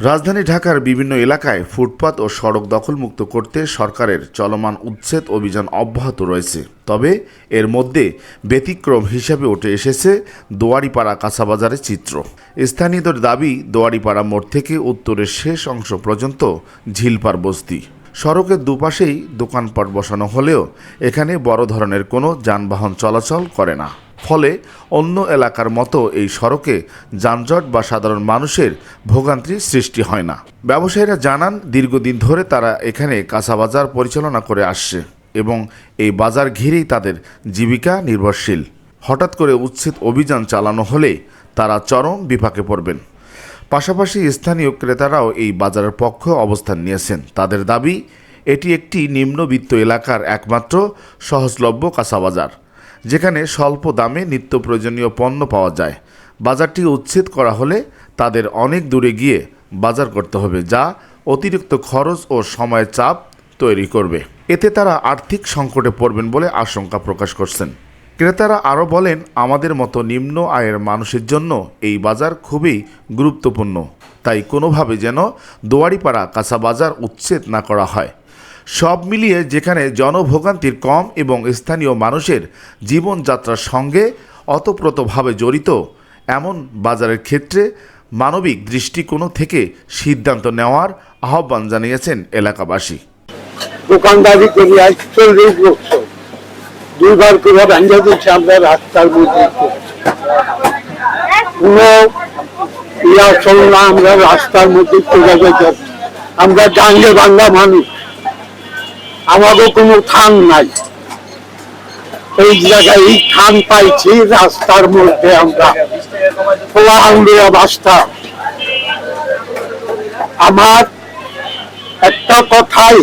রাজধানী ঢাকার বিভিন্ন এলাকায় ফুটপাত ও সড়ক দখলমুক্ত করতে সরকারের চলমান উচ্ছেদ অভিযান অব্যাহত রয়েছে। তবে এর মধ্যে ব্যতিক্রম হিসেবে উঠে এসেছে দোয়ারিপাড়া কাঁচাবাজারের চিত্র। স্থানীয়দের দাবি, দোয়ারিপাড়া মোড় থেকে উত্তরের শেষ অংশ পর্যন্ত ঝিলপার বস্তি। সড়কের দুপাশেই দোকানপাট বসানো হলেও এখানে বড় ধরনের কোনো যানবাহন চলাচল করে না। ফলে অন্য এলাকার মতো এই সড়কে যানজট বা সাধারণ মানুষের ভোগান্তির সৃষ্টি হয় না। ব্যবসায়ীরা জানান, দীর্ঘদিন ধরে তারা এখানে কাঁচাবাজার পরিচালনা করে আসছে এবং এই বাজার ঘিরেই তাদের জীবিকা নির্ভরশীল। হঠাৎ করে উচ্ছেদ অভিযান চালানো হলে তারা চরম বিপাকে পড়বেন। পাশাপাশি স্থানীয় ক্রেতারাও এই বাজারের পক্ষে অবস্থান নিয়েছেন। তাদের দাবি, এটি একটি নিম্নবিত্ত এলাকার একমাত্র সহজলভ্য কাঁচাবাজার, যেখানে স্বল্প দামে নিত্য প্রয়োজনীয় পণ্য পাওয়া যায়। বাজারটি উচ্ছেদ করা হলে তাদের অনেক দূরে গিয়ে বাজার করতে হবে, যা অতিরিক্ত খরচ ও সময়ের চাপ তৈরি করবে। এতে তারা আর্থিক সংকটে পড়বেন বলে আশঙ্কা প্রকাশ করছেন। ক্রেতারা আরও বলেন, আমাদের মতো নিম্ন আয়ের মানুষের জন্য এই বাজার খুবই গুরুত্বপূর্ণ, তাই কোনোভাবে যেন দোয়ারিপাড়া কাঁচাবাজার উচ্ছেদ না করা হয়। সব মিলিয়ে যেখানে জনভোগান্তির কম এবং স্থানীয় মানুষের জীবনযাত্রার সঙ্গে ওতপ্রোতভাবে জড়িত, এমন বাজারের ক্ষেত্রে মানবিক দৃষ্টিকোণ থেকে সিদ্ধান্ত নেওয়ার আহ্বান জানিয়েছেন এলাকাবাসী। দোকানদারি করি আজ 40 বছর, দুইবার করে ভাঙ্গা দিচ্ছে আমরা রাস্তার মধ্যে। কোনো ইয়া চল না, আমরা রাস্তার মধ্যে চলে যাচ্ছি। আমরা ডাঙ্গে বাংলা মানুষ, আমাদের কোনো থান নাই। এই জায়গায় এই থান পাইছি রাস্তার মধ্যে। আমরা খোলা আঙ্গুয়া বাস্তা। আমার একটা কথাই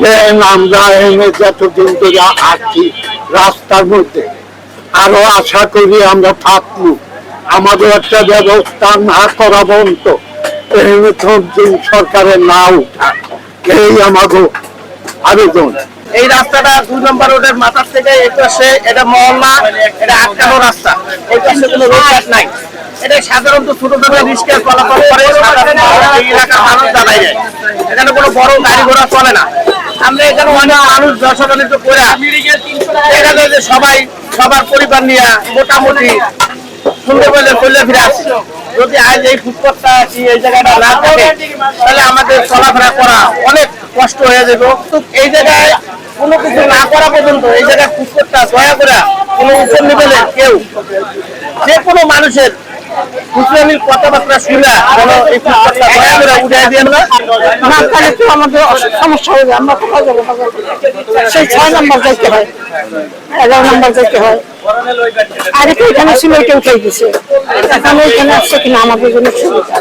যে আমরা এনে যতদিন ধরে আছি রাস্তার মধ্যে, আরো আশা করি আমরা থাকবো। আমাদের একটা ব্যবস্থা না করা বন্ধ, এনে সরকারের না উঠা, এই আমাকে আবেদন। এই রাস্তাটা 2 নম্বর রোডের মাথার থেকে এই পাশে, এটা মহল্লা, এটা আটকানো রাস্তা। এই পাশে কোনো রোড নাই। এটা সাধারণত ছোট ছোট রিক্সা চলাচল করে, সাধারণ এই এলাকার মানুষ দাঁড়ায় যায়। এখানে কোনো বড় গাড়ি ঘোড়া চলে না। আমরা এখানে অনেক মানুষ দর্শনিত করে এখানে যে সবাই সবার পরিবার নিয়ে মোটামুটি সুন্দর বলে চলে ফিরে আসছে। যদি আজ এই ফুটপাতটা এই জায়গাটা না থাকে, তাহলে আমাদের চলাফেরা করা অনেক কষ্ট হয়ে যাবে। তো এই জায়গায় কোনো কিছু না করা পর্যন্ত এই জায়গায় ফুটপাতটা দয়া করে কোনো উপর লেভেলের কেউ, যে কোনো মানুষের খুচরানির কথাবার্তা শুনে এই ফুটপাতটা দয়া করে উঠাই দিয়ে না, তাহলে তো আমাদের সমস্যা হয়ে যায়। আমরা কোথাও যাবো? সেই 6 নম্বর যাইতে হয়, 11 নম্বর যাইতে হয়। আর এখানে ছিল, এটা উঠে গেছে। এখন এখানে আসছে কিনা আমাদের জন্য সুবিধা।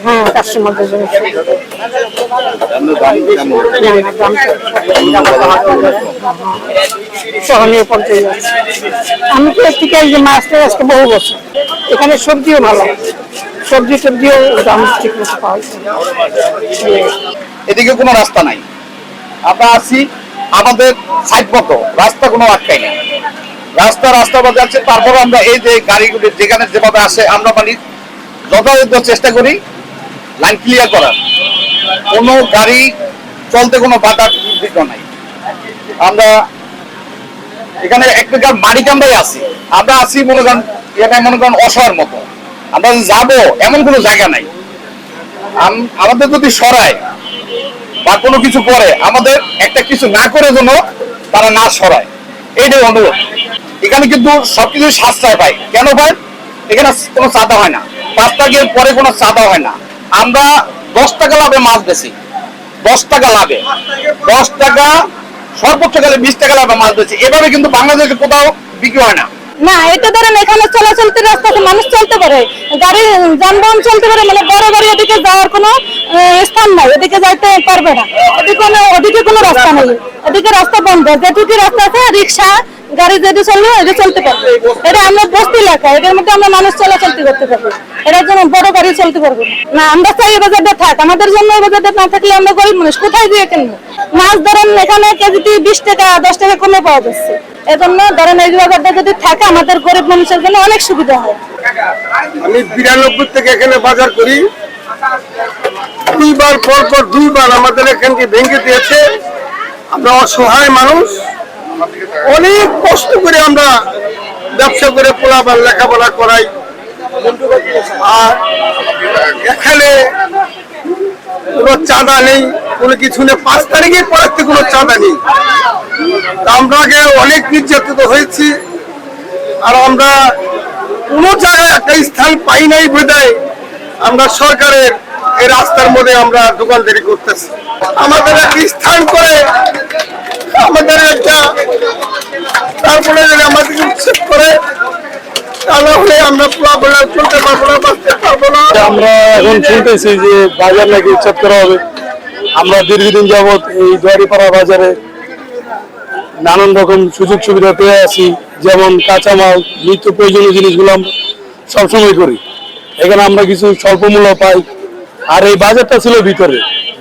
হ্যাঁ, কাস্টমারদের জন্য সহনীয় পর্যায়ে যাচ্ছে। আমি তো থেকে এই যে মাছটা আজকে বহু বছর, এখানে সবজিও ভালো, সবজি টবজিও দাম ঠিক মতো পাওয়া যায়। এদিকে কোনো রাস্তা নাই, আমরা আছি আমাদের সাইড মতো, রাস্তা কোনো আটকাই নেই। রাস্তা বাজাচ্ছে। তারপর আমরা এই যে গাড়িগুলি যেখানে যেভাবে আসে, আমরা মানে যথাযথ চেষ্টা করি লাইন ক্লিয়ার করার। কোনো গাড়ি চলতে কোনো বাধা বিঘ্ন নাই। আমরা এখানে এক প্রকার মারিকান্দায় আছি। আমরা আছি মনে করেন অসহায়ের মতো। আমরা যাবো এমন কোনো জায়গা নাই। আমাদের যদি সরায় বা কোনো কিছু করে, আমাদের একটা কিছু না করে যেন তারা না সরায়, এইটাই অনুরোধ। এখানে কিন্তু সবকিছু সাশ্রয় পায়। কেন পায়? এখানে কোনো চাঁদা হয় না, 5 টাকার পরে কোনো চাঁদা হয় না। আমরা 10 টাকা লাভে মাছ বেশি, 10 টাকা লাভে, 10 টাকা সর্বোচ্চ গেলে 20 টাকা লাভে মাছ বেশি। এভাবে কিন্তু বাংলাদেশে কোথাও বিক্রি হয় না। না, এটা ধরেন এখানে চলাচলতে রাস্তাতে মানুষ চলতে পারে, গাড়ি যানবাহন চলতে পারে, মানে বড় গাড়ি এদিকে যাওয়ার কোনো স্থান নাই, এদিকে যাইতে পারবে না। ওদিকে কোনো রাস্তা নেই, এদিকে রাস্তা বন্ধ। যেটুকু রাস্তা আছে রিক্সা গাড়ি যদি চলবে এটা চলতে পারবে। এটা আমরা বস্তি এলাকা, এটার মধ্যে আমরা মানুষ চলাচলতে করতে পারবো। এটার জন্য বড় গাড়ি চলতে পারবো না। আমরা চাই এই বাজারটা থাক, আমাদের জন্য এই বাজারটা না থাকলে আমরা গরিব মানুষ কোথায় দিয়ে কিনবো? মাছ ধরেন এখানে কেজিতে 20 টাকা 10 টাকা কমে পাওয়া যাচ্ছে। এজন্য ধরেন এই বাজারটা যদি থাকে আমাদের গরিব মানুষের জন্য অনেক সুবিধা হয়। আমি 92 থেকে এখানে বাজার করি। দুইবার পরপর দুইবার আমাদের এখানকে ভেঙে দিয়েছে। আমরা অসহায় মানুষ, অনেক কষ্ট করে আমরা ব্যবসা করে পোলাপান লেখাপড়া করাই, আর এখানে কোনো চাঁদা নেই, কোনো কিছু নেই। 5 তারিখের পর থেকে কোনো চাঁদা নেই। আমরা আগে অনেক নির্যাতিত হয়েছি, আর আমরা কোনো জায়গায় একটা স্থান পাই নাই বোধহয় আমরা সরকারের এই রাস্তার মধ্যে আমরা দোকানদারি করতেছি। আমাদের একটা স্থান করে আমাদের একটা, তারপরে যদি আমাদেরকে উচ্ছেদ করে তাহলে আমরা চলতে পারবো না, বাঁচতে পারবো না। আমরা এখন শুনতেছি যে বাজার নাকি উচ্ছেদ করা হবে। আমরা দীর্ঘদিন যাবৎ এই দুয়ারিপাড়া বাজারে নানান রকম সুযোগ সুবিধা পেয়ে আছি, যেমন কাঁচামাল, নিত্য প্রয়োজনীয় জিনিসগুলো আমরা সবসময় করি। এখানে আমরা কিছু স্বল্প মূল্য পাই। আর এই বাজারটা ছিল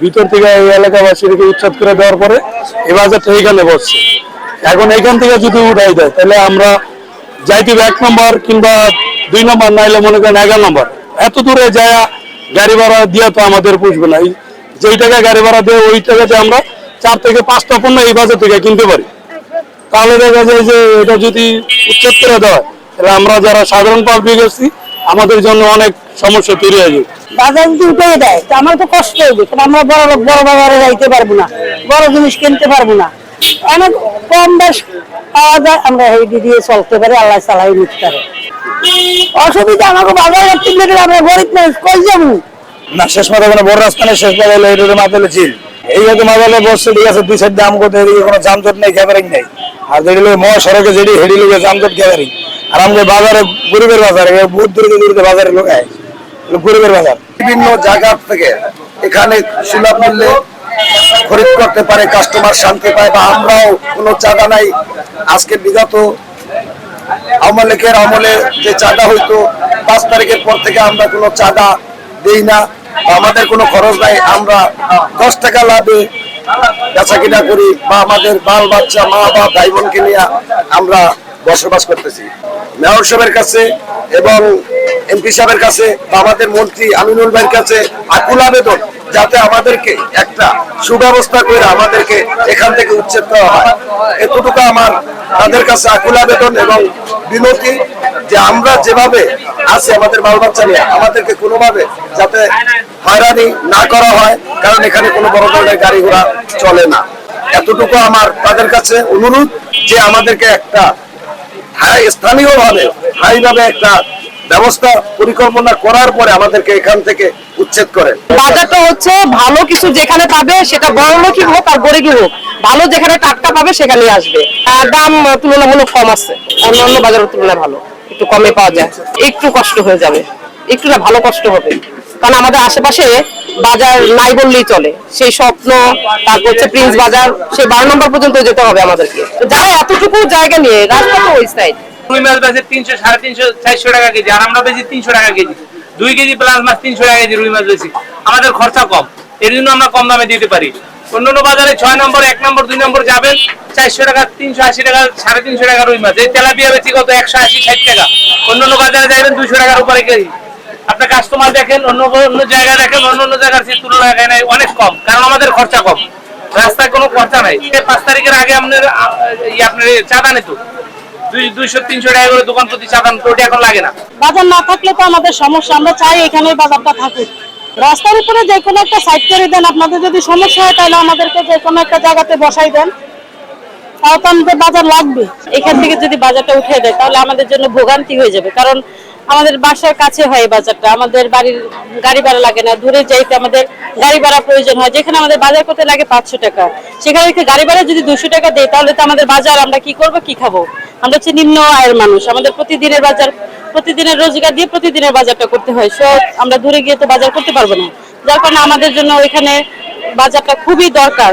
ভিতর থেকে এই এলাকাবাসীকে উচ্ছেদ করে দেওয়ার পরে এই বাজারটা এখানে বসছে। এখন এখান থেকে যদি উঠাই দেয় তাহলে আমরা যাইতে 1 নম্বর কিংবা 2 নম্বর, নাইলে মনে করেন 11 নম্বর, এত দূরে যায় গাড়ি ভাড়া দিয়ে তো আমাদের পুষবে না। যেই টাকা গাড়ি ভাড়া দেয় ওই টাকাতে আমরা 4 থেকে 5টা পণ্য এই বাজার থেকে কিনতে পারি। তাহলে দেখা যায় যে এটা যদি উচ্ছেদ করে দেওয়া তাহলে আমরা যারা সাধারণ পাবলিক আছি আমাদের জন্য অনেক সমস্যা তৈরি হয়ে যায়। বাজার যদি উঠে দেয় তো আমার তো কষ্ট হবে, কারণ আমরা বড় লোক, বড় বাজারে যাইতে পারবো না, বড় জিনিস কিনতে পারবো না। অনেক কম বেশ পাওয়া যায়, আমরা এই দিয়ে চলতে পারি, আল্লাহ চালাই নিতে পারে। অসুবিধা আমাকে বাজারে আমরা গরিব মানুষ কই যাবো না, শেষ মাথা কোনো বড় রাস্তা নেই, শেষ মাথা হলো এটা মাথালে ঝিল। এই হয়তো মাথালে বসছে, ঠিক আছে, 2 সাইড দাম কত, এদিকে কোনো যানজট নেই, গ্যাদারিং নেই। আর যেটি মহাসড়কে যেটি হেডি লোকে যানজট গ্যাদারিং। আর আমাদের বাজারে গরিবের বাজার, বহুত দূরে বাজারে লোক আয়, গরিবের বাজার। বিভিন্ন জায়গা থেকে এখানে সুলভ মূল্যে খরিদ করতে পারে, কাস্টমার শান্তি পায়, বা আমরাও কোনো চাঁদা নাই। আজকে বিগত আওয়ামী লীগের আমলে যে চাঁদা হইতো 5 তারিখের পর থেকে আমরা কোনো চাঁদা দেই না, আমাদের কোনো খরচ নাই। আমরা 10 টাকা লাভে বেচা কিনা করি, বা আমাদের বাল বাচ্চা, মা বাবা, ভাই বোনকে নিয়ে আমরা বসবাস করতেছি। মেয়র সাহেবের কাছে এবং এমপি সাহেবের কাছে বা আমাদের মন্ত্রী আমিনুল ভাইয়ের কাছে আকুল আবেদন, যাতে আমাদেরকে একটা সুব্যবস্থা করে আমাদেরকে এখান থেকে উচ্ছেদ করা হয়। এতটুকু আমার তাদের কাছে আকুল আবেদন এবং বিনতি, যে আমরা যেভাবে আছি আমাদের বাল বাচ্চা নিয়ে, আমাদেরকে কোনোভাবে যাতে হয়রানি না করা হয়, কারণ এখানে কোনো বড় ধরনের গাড়ি ঘোড়া চলে না। এতটুকু আমার তাদের কাছে অনুরোধ, যে আমাদেরকে একটা স্থানীয়ভাবে একটা ব্যবস্থা পরিকল্পনা করার পরে আমাদেরকে এখান থেকে উচ্ছেদ করেন। বাজারটা হচ্ছে ভালো কিছু যেখানে পাবে, সেটা বড় লোকই হোক আর গরিবই হোক, ভালো যেখানে টাটকা পাবে সেখানেই আসবে। আর দাম তুলনামূলক কম আছে, অন্যান্য বাজারের তুলনায় ভালো, একটু কমে পাওয়া যায়। একটু কষ্ট হয়ে যাবে, একটু না, ভালো কষ্ট হবে, কারণ আমাদের আশেপাশে বাজার নাই বললেই চলে। সেই স্বপ্ন, তারপর হচ্ছে প্রিন্স বাজার, সেই 12 নম্বর পর্যন্ত যেতে হবে আমাদেরকে। যারা এতটুকু জায়গা নিয়ে, রাস্তা তো ওই সাইড। রুই মাছ বেচে 300, 350, 400 টাকা কেজি, আর আমরা বেশি 300 টাকা কেজি। 2 কেজি প্লাস মাছ 300 টাকা কেজি রুই মাছ বেশি। আমাদের খরচা কম, এর জন্য আমরা কম দামে দিতে পারি। অন্যান্য বাজারে 6 নম্বর, 1 নম্বর, 2 নম্বর যাবেন 400 টাকা, 380 টাকা, 350 টাকা রুই মাছ। এই তেলাপিয়া বেশি কত 180, 60 টাকা। অন্যান্য বাজারে যাবেন 200 টাকার উপরে কেজি। আপনার কাস্টমার দেখেন, অন্য জায়গায় দেখেন, অন্য জায়গার তুলনায় এখানে অনেক কম, কারণ আমাদের খরচা কম, রাস্তায় কোনো খরচা নাই। 5 তারিখের আগে আপনার চাঁদা নিত 200-300 টাকা করে দোকান প্রতি চাঁদা, তো এখন লাগে না। বাজার না থাকলে তো আমাদের সমস্যা, আমরা চাই এখানে বাজারটা থাকুক। রাস্তার উপরে যে কোনো একটা সাইড করে দেন, আপনাদের যদি সমস্যা হয় তাহলে আমাদেরকে যে কোনো একটা জায়গাতে বসাই দেন, তাও তো আমাদের বাজার লাগবে। এখান থেকে যদি বাজারটা উঠে দেয় তাহলে আমাদের জন্য ভোগান্তি হয়ে যাবে, কারণ আমাদের বাসার কাছে হয় বাজারটা, আমাদের বাড়ির গাড়ি ভাড়া লাগে না, দূরে যাইতে আমাদের গাড়ি ভাড়া প্রয়োজন হয়। যেখানে আমাদের বাজার করতে লাগে 500 টাকা, সেখানে গাড়ি ভাড়া যদি 200 টাকা দেয় তাহলে তো আমাদের বাজার, আমরা কি করবো, কি খাবো? আমরা হচ্ছে নিম্ন আয়ের মানুষ, আমাদের প্রতিদিনের বাজার, প্রতিদিনের রোজগার দিয়ে প্রতিদিনের বাজারটা করতে হয়। সব আমরা দূরে গিয়ে তো বাজার করতে পারবো না, যার কারণে আমাদের জন্য এখানে বাজারটা খুবই দরকার।